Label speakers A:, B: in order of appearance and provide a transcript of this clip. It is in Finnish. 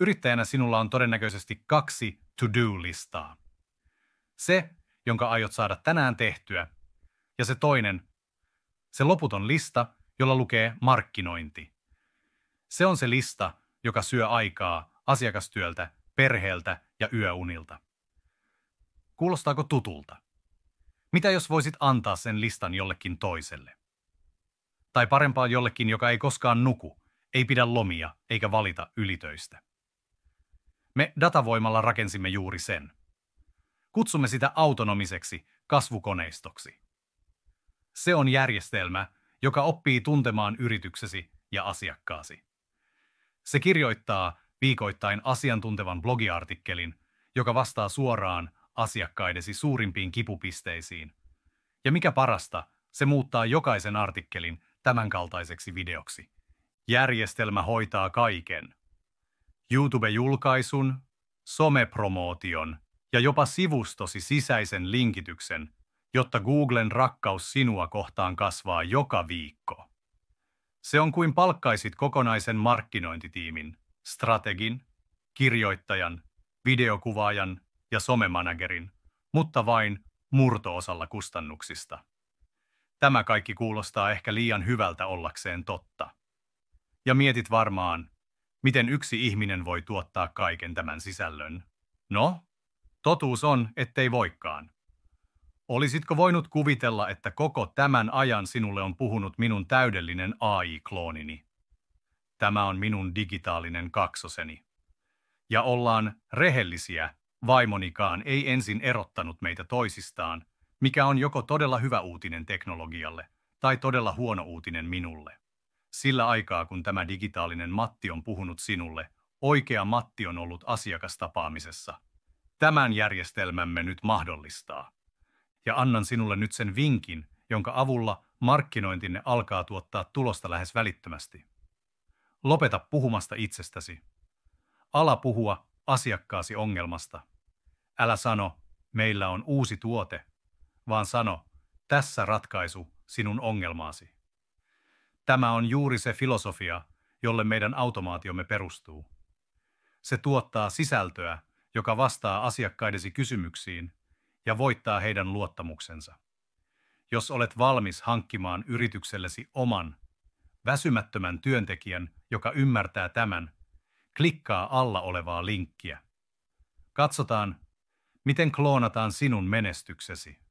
A: Yrittäjänä sinulla on todennäköisesti 2 to-do-listaa. Se, jonka aiot saada tänään tehtyä, ja se toinen, se loputon lista, jolla lukee markkinointi. Se on se lista, joka syö aikaa asiakastyöltä, perheeltä ja yöunilta. Kuulostaako tutulta? Mitä jos voisit antaa sen listan jollekin toiselle? Tai parempaa jollekin, joka ei koskaan nuku, ei pidä lomia eikä valita ylitöistä. Me datavoimalla rakensimme juuri sen. Kutsumme sitä autonomiseksi kasvukoneistoksi. Se on järjestelmä, joka oppii tuntemaan yrityksesi ja asiakkaasi. Se kirjoittaa viikoittain asiantuntevan blogiartikkelin, joka vastaa suoraan asiakkaidesi suurimpiin kipupisteisiin. Ja mikä parasta, se muuttaa jokaisen artikkelin tämänkaltaiseksi videoksi. Järjestelmä hoitaa kaiken. YouTube-julkaisun, somepromootion ja jopa sivustosi sisäisen linkityksen, jotta Googlen rakkaus sinua kohtaan kasvaa joka viikko. Se on kuin palkkaisit kokonaisen markkinointitiimin, strategin, kirjoittajan, videokuvaajan ja somemanagerin, mutta vain murto-osalla kustannuksista. Tämä kaikki kuulostaa ehkä liian hyvältä ollakseen totta. Ja mietit varmaan, miten yksi ihminen voi tuottaa kaiken tämän sisällön. No, totuus on, ettei voikaan. Olisitko voinut kuvitella, että koko tämän ajan sinulle on puhunut minun täydellinen AI-kloonini? Tämä on minun digitaalinen kaksoseni. Ja ollaan rehellisiä, vaimonikaan ei ensin erottanut meitä toisistaan, mikä on joko todella hyvä uutinen teknologialle tai todella huono uutinen minulle. Sillä aikaa, kun tämä digitaalinen Matti on puhunut sinulle, oikea Matti on ollut asiakastapaamisessa. Tämän järjestelmämme nyt mahdollistaa. Ja annan sinulle nyt sen vinkin, jonka avulla markkinointinne alkaa tuottaa tulosta lähes välittömästi. Lopeta puhumasta itsestäsi. Ala puhua asiakkaasi ongelmasta. Älä sano, meillä on uusi tuote, vaan sano, tässä ratkaisu sinun ongelmaasi. Tämä on juuri se filosofia, jolle meidän automaatiomme perustuu. Se tuottaa sisältöä, joka vastaa asiakkaidesi kysymyksiin ja voittaa heidän luottamuksensa. Jos olet valmis hankkimaan yrityksellesi oman, väsymättömän työntekijän, joka ymmärtää tämän, klikkaa alla olevaa linkkiä. Katsotaan, miten kloonataan sinun menestyksesi.